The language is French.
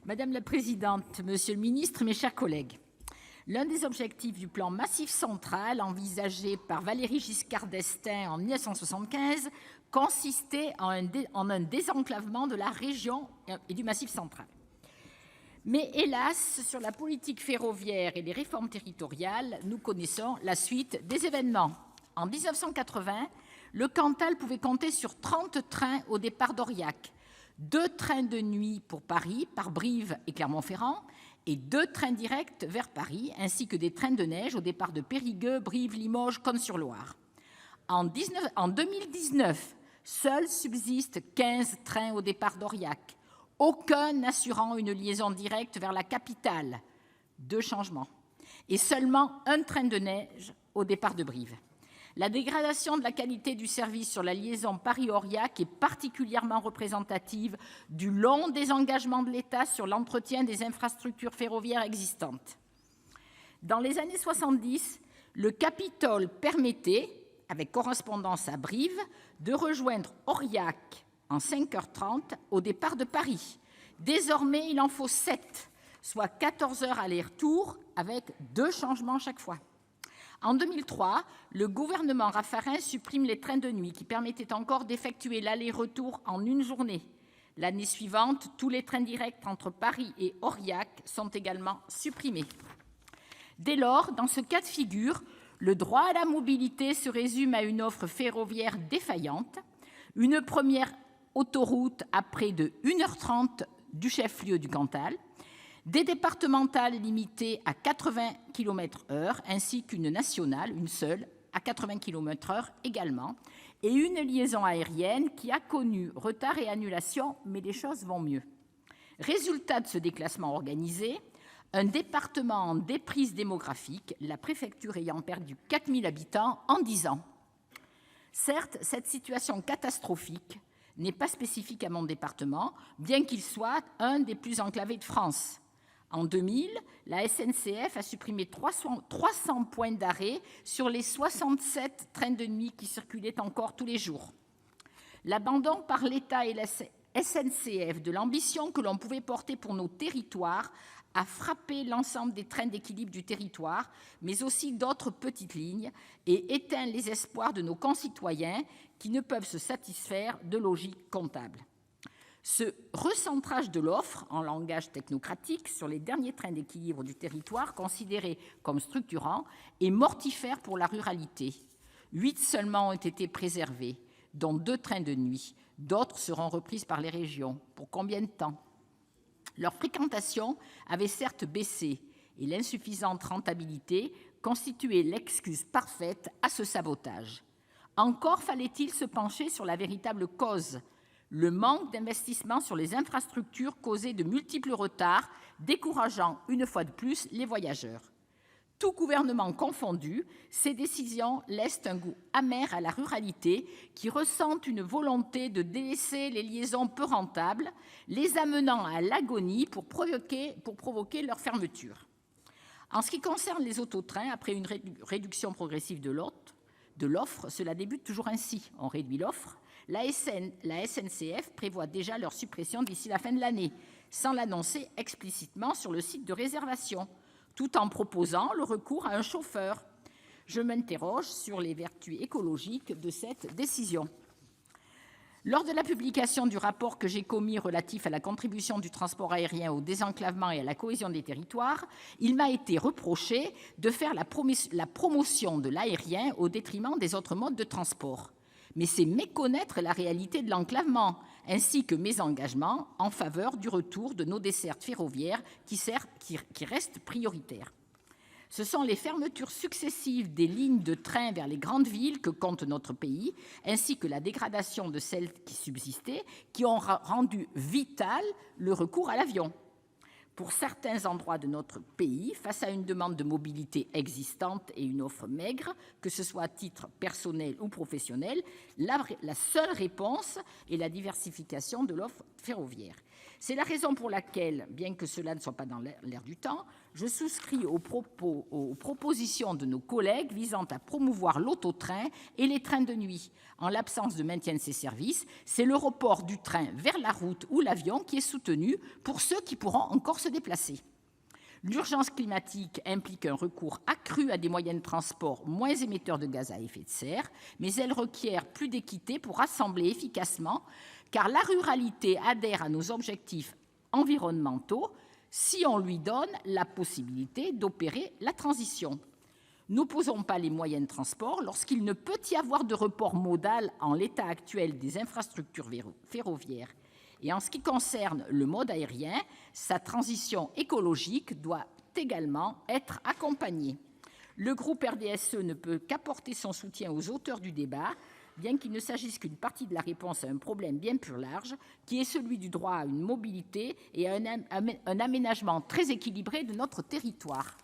Madame la présidente, monsieur le ministre, mes chers collègues, l'un des objectifs du plan Massif central envisagé par Valéry Giscard d'Estaing en 1975 consistait en un désenclavement de la région et du Massif central. Mais hélas, sur la politique ferroviaire et les réformes territoriales, nous connaissons la suite des événements. En 1980, le Cantal pouvait compter sur 30 trains au départ d'Aurillac, 2 trains de nuit pour Paris, par Brive et Clermont-Ferrand, et 2 trains directs vers Paris, ainsi que des trains de neige au départ de Périgueux, Brive, Limoges, Cosne-sur-Loire. En 2019, seuls subsistent 15 trains au départ d'Aurillac, aucun n'assurant une liaison directe vers la capitale. 2 changements. Et seulement 1 train de neige au départ de Brive. La dégradation de la qualité du service sur la liaison Paris-Aurillac est particulièrement représentative du long désengagement de l'État sur l'entretien des infrastructures ferroviaires existantes. Dans les années 70, le Capitole permettait, avec correspondance à Brive, de rejoindre Aurillac en 5h30 au départ de Paris. Désormais, il en faut 7, soit 14 heures aller-retour, avec 2 changements chaque fois. En 2003, le gouvernement Raffarin supprime les trains de nuit qui permettaient encore d'effectuer l'aller-retour en une journée. L'année suivante, tous les trains directs entre Paris et Aurillac sont également supprimés. Dès lors, dans ce cas de figure, le droit à la mobilité se résume à une offre ferroviaire défaillante, une première autoroute à près de 1h30 du chef-lieu du Cantal, des départementales limitées à 80 km/h, ainsi qu'une nationale, une seule, à 80 km/h également, et une liaison aérienne qui a connu retard et annulation, mais les choses vont mieux. Résultat de ce déclassement organisé, un département en déprise démographique, la préfecture ayant perdu 4000 habitants en 10 ans. Certes, cette situation catastrophique n'est pas spécifique à mon département, bien qu'il soit un des plus enclavés de France. En 2000, la SNCF a supprimé 300 points d'arrêt sur les 67 trains de nuit qui circulaient encore tous les jours. L'abandon par l'État et la SNCF de l'ambition que l'on pouvait porter pour nos territoires a frappé l'ensemble des trains d'équilibre du territoire, mais aussi d'autres petites lignes, et éteint les espoirs de nos concitoyens qui ne peuvent se satisfaire de logique comptable. Ce recentrage de l'offre, en langage technocratique, sur les derniers trains d'équilibre du territoire, considérés comme structurants, est mortifère pour la ruralité. 8 seulement ont été préservés, dont 2 trains de nuit. D'autres seront reprises par les régions. Pour combien de temps ? Leur fréquentation avait certes baissé, et l'insuffisante rentabilité constituait l'excuse parfaite à ce sabotage. Encore fallait-il se pencher sur la véritable cause, le manque d'investissement sur les infrastructures causait de multiples retards, décourageant une fois de plus les voyageurs. Tout gouvernement confondu, ces décisions laissent un goût amer à la ruralité qui ressent une volonté de délaisser les liaisons peu rentables, les amenant à l'agonie pour provoquer leur fermeture. En ce qui concerne les autotrains, après une réduction progressive de l'offre, cela débute toujours ainsi. On réduit l'offre. La SNCF prévoit déjà leur suppression d'ici la fin de l'année, sans l'annoncer explicitement sur le site de réservation, tout en proposant le recours à un chauffeur. Je m'interroge sur les vertus écologiques de cette décision. Lors de la publication du rapport que j'ai commis relatif à la contribution du transport aérien au désenclavement et à la cohésion des territoires, il m'a été reproché de faire la promotion de l'aérien au détriment des autres modes de transport. Mais c'est méconnaître la réalité de l'enclavement, ainsi que mes engagements en faveur du retour de nos dessertes ferroviaires qui restent prioritaires. Ce sont les fermetures successives des lignes de train vers les grandes villes que compte notre pays, ainsi que la dégradation de celles qui subsistaient, qui ont rendu vital le recours à l'avion. Pour certains endroits de notre pays, face à une demande de mobilité existante et une offre maigre, que ce soit à titre personnel ou professionnel, la seule réponse est la diversification de l'offre ferroviaire. C'est la raison pour laquelle, bien que cela ne soit pas dans l'air du temps, je souscris aux propositions de nos collègues visant à promouvoir l'auto-train et les trains de nuit. En l'absence de maintien de ces services, c'est le report du train vers la route ou l'avion qui est soutenu pour ceux qui pourront encore se déplacer. L'urgence climatique implique un recours accru à des moyens de transport moins émetteurs de gaz à effet de serre, mais elle requiert plus d'équité pour rassembler efficacement, car la ruralité adhère à nos objectifs environnementaux si on lui donne la possibilité d'opérer la transition. N'opposons pas les moyens de transport lorsqu'il ne peut y avoir de report modal en l'état actuel des infrastructures ferroviaires. Et en ce qui concerne le mode aérien, sa transition écologique doit également être accompagnée. Le groupe RDSE ne peut qu'apporter son soutien aux auteurs du débat, bien qu'il ne s'agisse qu'une partie de la réponse à un problème bien plus large, qui est celui du droit à une mobilité et à un aménagement très équilibré de notre territoire.